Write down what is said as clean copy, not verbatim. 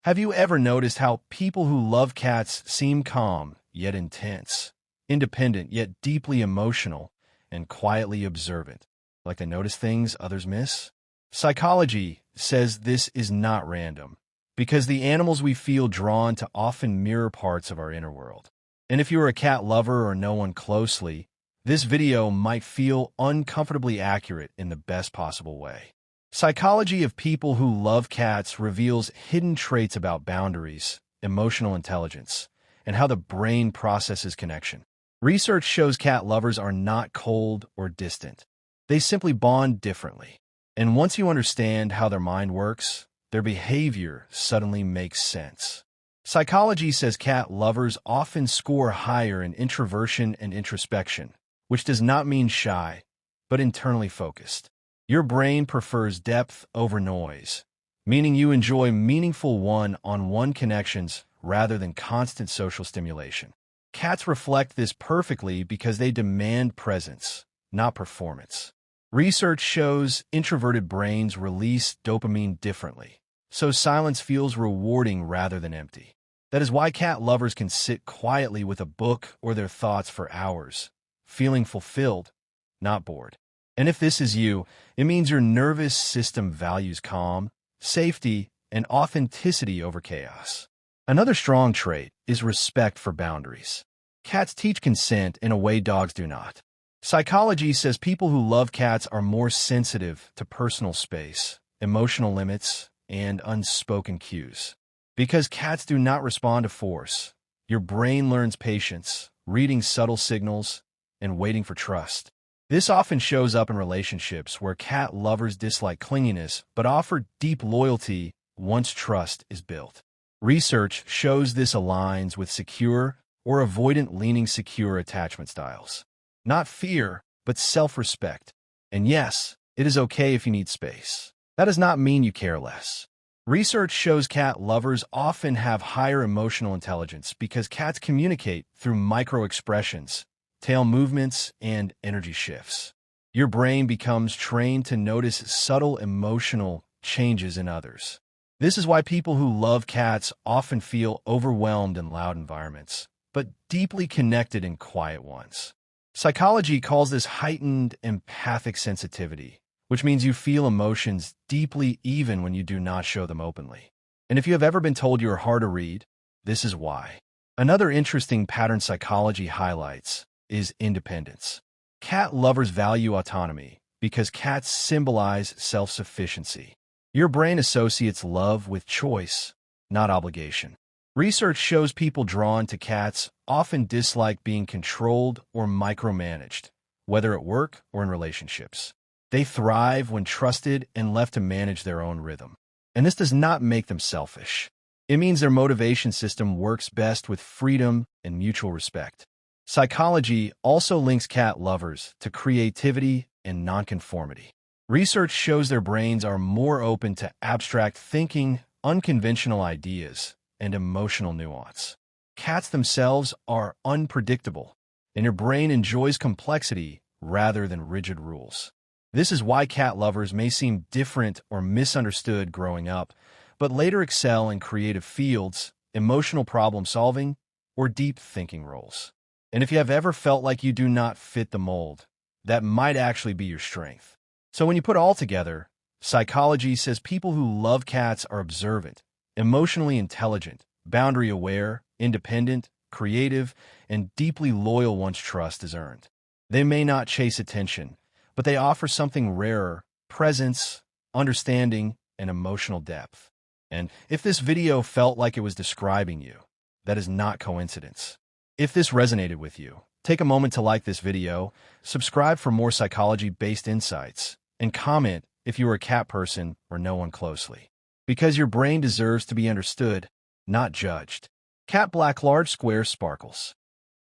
Have you ever noticed how people who love cats seem calm, yet intense, independent, yet deeply emotional, and quietly observant, like they notice things others miss? Psychology says this is not random, because the animals we feel drawn to often mirror parts of our inner world. And if you're a cat lover or know one closely, this video might feel uncomfortably accurate in the best possible way. Psychology of people who love cats reveals hidden traits about boundaries, emotional intelligence, and how the brain processes connection. Research shows cat lovers are not cold or distant. They simply bond differently. And once you understand how their mind works, their behavior suddenly makes sense. Psychology says cat lovers often score higher in introversion and introspection, which does not mean shy, but internally focused. Your brain prefers depth over noise, meaning you enjoy meaningful one-on-one connections rather than constant social stimulation. Cats reflect this perfectly because they demand presence, not performance. Research shows introverted brains release dopamine differently, so silence feels rewarding rather than empty. That is why cat lovers can sit quietly with a book or their thoughts for hours, feeling fulfilled, not bored. And if this is you, it means your nervous system values calm, safety, and authenticity over chaos. Another strong trait is respect for boundaries. Cats teach consent in a way dogs do not. Psychology says people who love cats are more sensitive to personal space, emotional limits, and unspoken cues. Because cats do not respond to force, your brain learns patience, reading subtle signals, and waiting for trust. This often shows up in relationships where cat lovers dislike clinginess but offer deep loyalty once trust is built. Research shows this aligns with secure or avoidant-leaning secure attachment styles. Not fear, but self-respect. And yes, it is okay if you need space. That does not mean you care less. Research shows cat lovers often have higher emotional intelligence because cats communicate through micro-expressions, tail movements, and energy shifts. Your brain becomes trained to notice subtle emotional changes in others. This is why people who love cats often feel overwhelmed in loud environments, but deeply connected in quiet ones. Psychology calls this heightened empathic sensitivity, which means you feel emotions deeply even when you do not show them openly. And if you have ever been told you are hard to read, this is why. Another interesting pattern psychology highlights is independence. Cat lovers value autonomy because cats symbolize self-sufficiency. Your brain associates love with choice, not obligation. Research shows people drawn to cats often dislike being controlled or micromanaged, whether at work or in relationships. They thrive when trusted and left to manage their own rhythm. And this does not make them selfish. It means their motivation system works best with freedom and mutual respect. Psychology also links cat lovers to creativity and nonconformity. Research shows their brains are more open to abstract thinking, unconventional ideas, and emotional nuance. Cats themselves are unpredictable, and your brain enjoys complexity rather than rigid rules. This is why cat lovers may seem different or misunderstood growing up, but later excel in creative fields, emotional problem-solving, or deep thinking roles. And if you have ever felt like you do not fit the mold, that might actually be your strength. So when you put all together, psychology says people who love cats are observant, emotionally intelligent, boundary-aware, independent, creative, and deeply loyal once trust is earned. They may not chase attention, but they offer something rarer: presence, understanding, and emotional depth. And if this video felt like it was describing you, that is not coincidence. If this resonated with you, take a moment to like this video, subscribe for more psychology-based insights, and comment if you are a cat person or know one closely. Because your brain deserves to be understood, not judged. Cat black large square sparkles.